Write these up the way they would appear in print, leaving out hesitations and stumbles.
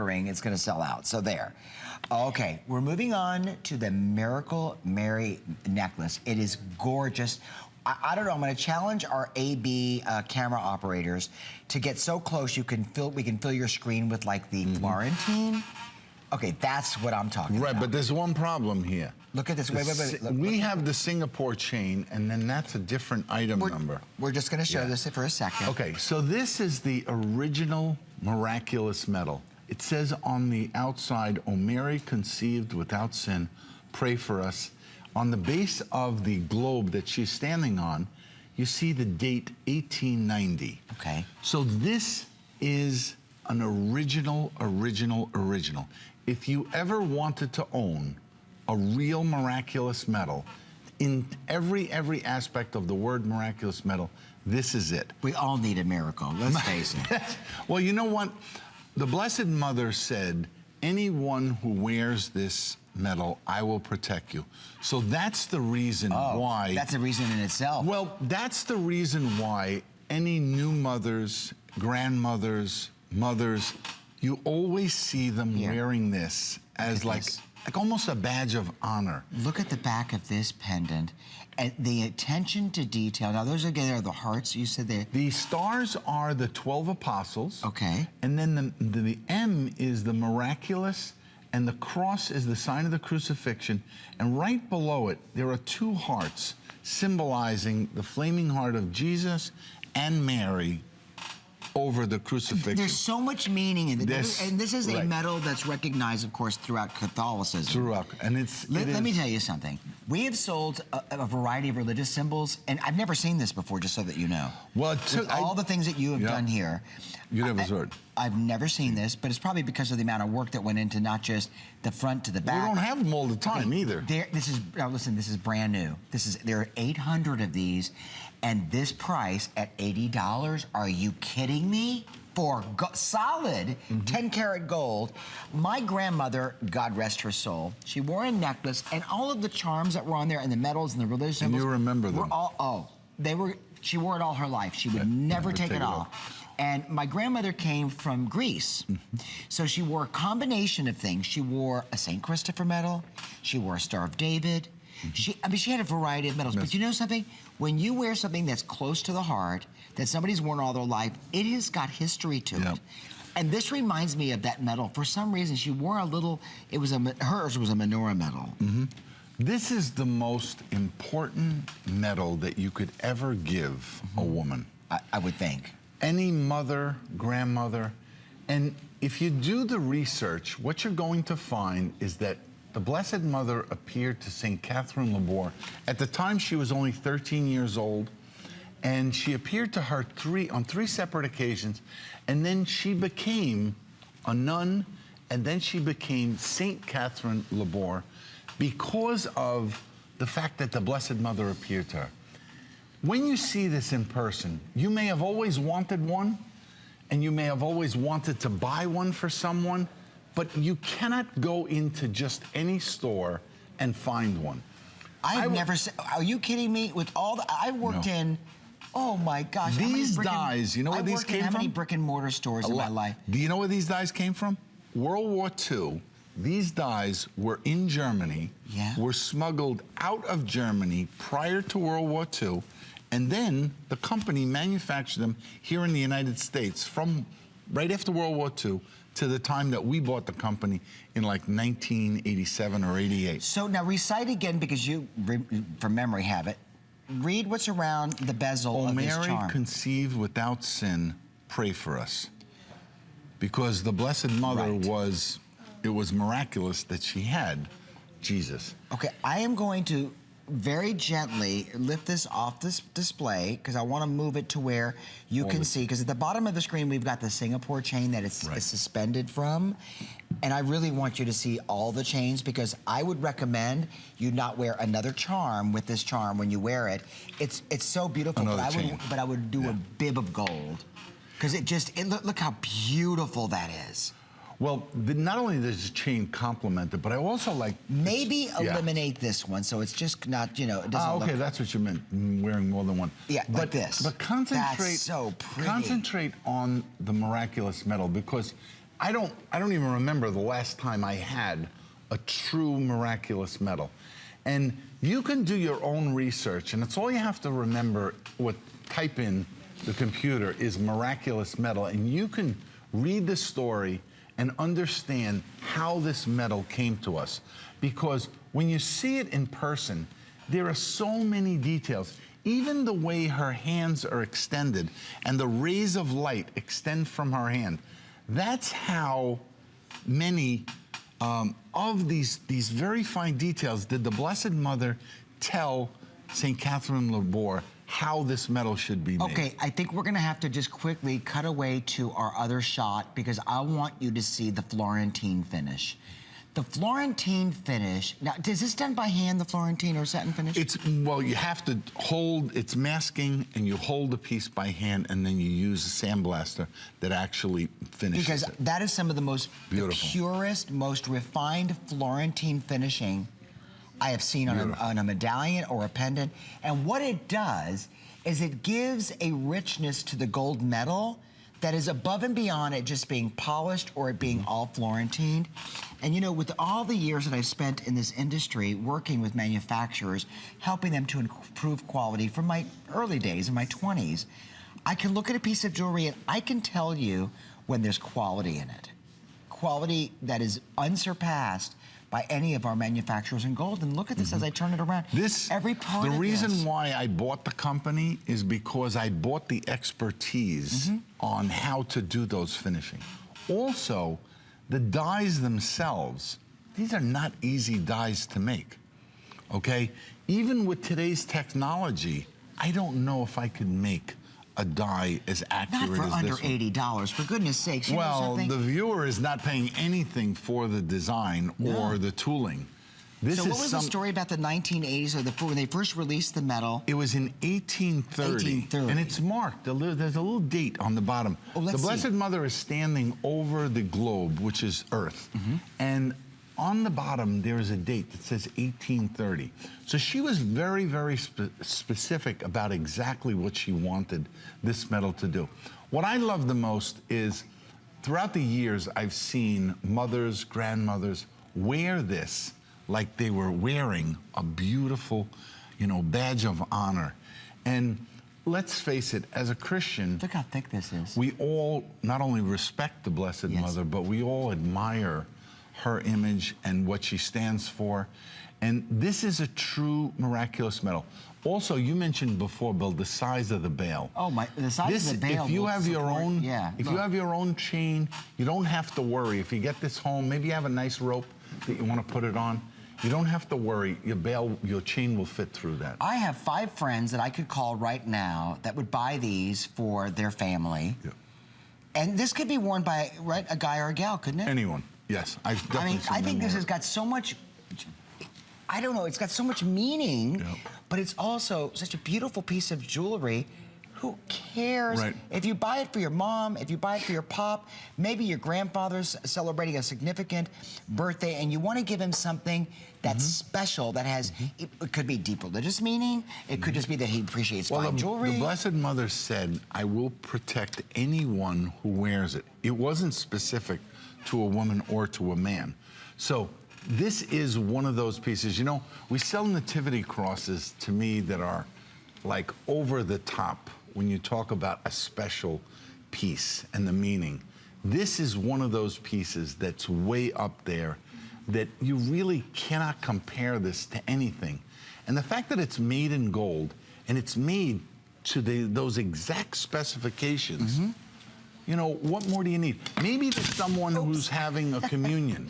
ordering, it's gonna sell out, so there. Okay, we're moving on to the Miracle Mary necklace. It is gorgeous. I don't know, I'm gonna challenge our AB camera operators to get so close we can fill your screen with like the Florentine. Okay, that's what I'm talking about. Right, but there's one problem here. Look at this, wait. We have the Singapore chain, and then that's a different item number. We're just gonna show this for a second. Okay, so this is the original miraculous medal. It says on the outside, "O Mary conceived without sin, pray for us." On the base of the globe that she's standing on, you see the date 1890. Okay. So this is an original. If you ever wanted to own a real miraculous medal, in every aspect of the word miraculous medal, this is it. We all need a miracle, let's face it. Well, you know what? The Blessed Mother said, anyone who wears this medal, I will protect you. So that's the reason why. That's a reason in itself. Well, that's the reason why any new mothers, grandmothers, mothers, you always see them wearing this as like almost a badge of honor. Look at the back of this pendant and the attention to detail. Now, those again are the hearts you said there. The stars are the 12 apostles. Okay. And then the M is the miraculous, and the cross is the sign of the crucifixion. And right below it, there are two hearts symbolizing the flaming heart of Jesus and Mary over the crucifixion. There's so much meaning in it. This, and this is a medal that's recognized, of course, throughout Catholicism. And it's... Let me tell you something. We have sold a variety of religious symbols, and I've never seen this before, just so that you know. Well, all the things that you have done here. You never heard. I've never seen this, but it's probably because of the amount of work that went into not just the front to the back. We don't have them all the time either. Listen, this is brand new. There are 800 of these, and this price at $80, are you kidding me? For solid 10-karat gold. My grandmother, God rest her soul, she wore a necklace, and all of the charms that were on there, and the medals and the religious symbols. And you remember them. Were all, she wore it all her life. She would never take it off. And my grandmother came from Greece. So she wore a combination of things. She wore a St. Christopher medal. She wore a Star of David. She had a variety of medals. But you know something? When you wear something that's close to the heart, that somebody's worn all their life, it has got history to it. And this reminds me of that medal. For some reason, she wore a little, hers was a menorah medal. This is the most important medal that you could ever give a woman. I would think. Any mother, grandmother, and if you do the research, what you're going to find is that the Blessed Mother appeared to St. Catherine Labouré. At the time, she was only 13 years old, and she appeared to her on three separate occasions, and then she became a nun, and then she became St. Catherine Labouré because of the fact that the Blessed Mother appeared to her. When you see this in person, you may have always wanted one, and you may have always wanted to buy one for someone, but you cannot go into just any store and find one. I've never seen, are you kidding me? With all the, I worked in, oh my gosh. These dies, you know where these came from? How many brick and mortar stores in my life? Do you know where these dies came from? World War II. These dies were in Germany, were smuggled out of Germany prior to World War II, and then the company manufactured them here in the United States from right after World War II to the time that we bought the company in like 1987 or 88. So now recite again, because you, from memory, have it. Read what's around the bezel of this charm. O Mary conceived without sin, pray for us. Because the Blessed Mother was, it was miraculous that she had Jesus. Okay, I am going to very gently lift this off this display because I want to move it to where you can see, because at the bottom of the screen we've got the Singapore chain that it's suspended from, and I really want you to see all the chains, because I would recommend you not wear another charm with this charm when you wear it. It's so beautiful, but I would do a bib of gold, because look how beautiful that is. Well, not only does the chain complement it, but I also like... Maybe eliminate this one, so it's just not, you know, it doesn't look... okay, that's what you meant, wearing more than one. Yeah, like this. But concentrate... That's so pretty. Concentrate on the miraculous medal, because I don't even remember the last time I had a true miraculous medal. And you can do your own research, and it's all you have to remember. Type in the computer is miraculous medal, and you can read the story and understand how this medal came to us. Because when you see it in person, there are so many details. Even the way her hands are extended and the rays of light extend from her hand. That's how many of these very fine details did the Blessed Mother tell St. Catherine Labour how this medal should be made. Okay, I think we're gonna have to just quickly cut away to our other shot because I want you to see the Florentine finish. The Florentine finish, now, is this done by hand, the Florentine or satin finish? Well, you have to hold, it's masking, and you hold the piece by hand, and then you use a sandblaster that actually finishes because it. that is some of the most Beautiful. purest, most refined Florentine finishing I have seen on a medallion or a pendant. And what it does is it gives a richness to the gold medal that is above and beyond it just being polished or it being all Florentine. And you know, with all the years that I've spent in this industry working with manufacturers, helping them to improve quality from my early days in my 20s, I can look at a piece of jewelry and I can tell you when there's quality in it. Quality that is unsurpassed by any of our manufacturers in gold. And look at this as I turn it around. Every part of the reason this. why I bought the company is because I bought the expertise on how to do those finishing. Also, the dies themselves, these are not easy dies to make, okay? Even with today's technology, I don't know if I could make a die as accurate Not for as under this one. $80, for goodness sakes. You know Well, something? the viewer is not paying anything for the design or the tooling. This So is what was the story about the 1980s or when they first released the medal? It was in 1830. 1830. And it's marked. There's a little date on the bottom. Oh, let's the Blessed see. Mother is standing over the globe, which is Earth. And on the bottom, there is a date that says 1830. So she was very, very specific about exactly what she wanted this medal to do. What I love the most is throughout the years, I've seen mothers, grandmothers wear this like they were wearing a beautiful, you know, badge of honor. And let's face it, as a Christian, Look how thick this is. we all not only respect the Blessed Mother, but we all admire her image and what she stands for. And this is a true miraculous medal. Also, you mentioned before, Bill, the size of the bail. Oh, the size of the bail. If you have your own, if you have your own chain, you don't have to worry. If you get this home, maybe you have a nice rope that you want to put it on. You don't have to worry. Your chain will fit through that. I have 5 friends that I could call right now that would buy these for their family. Yeah. And this could be worn by a guy or a gal, couldn't it? Anyone, yes. I think this has got so much, I don't know, it's got so much meaning, but it's also such a beautiful piece of jewelry. Who cares? Right. If you buy it for your mom, if you buy it for your pop, maybe your grandfather's celebrating a significant birthday and you want to give him something that's special, that has, it could be deep religious meaning, it could just be that he appreciates fine jewelry. The Blessed Mother said, I will protect anyone who wears it. It wasn't specific to a woman or to a man. So this is one of those pieces. You know, we sell nativity crosses to me that are like over the top when you talk about a special piece and the meaning. This is one of those pieces that's way up there that you really cannot compare this to anything. And the fact that it's made in gold and it's made to those exact specifications, you know, what more do you need? Maybe to someone who's having a communion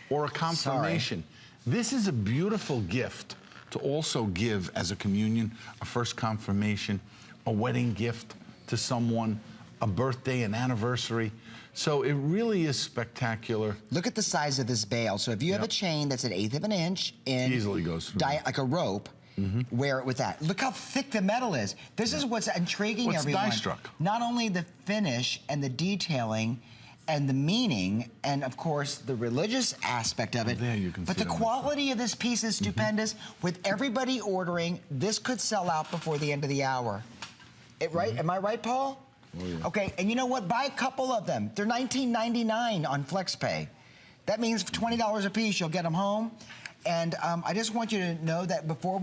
or a confirmation. This is a beautiful gift to also give as a communion, a first confirmation, a wedding gift to someone, a birthday, an anniversary. So it really is spectacular. Look at the size of this bail. So if you have a chain that's 1/8 of an inch in Easily goes through. like a rope, wear it with that. Look how thick the metal is. This is what's intriguing everyone. die struck. Not only the finish and the detailing and the meaning, and of course the religious aspect of it, There you can but see the it on quality of this piece is stupendous. With everybody ordering, this could sell out before the end of the hour. Right? Am I right, Paul? Oh, yeah. Okay, and you know what? Buy a couple of them. They're $19.99 on FlexPay. That means for $20 a piece, you'll get them home. And I just want you to know that before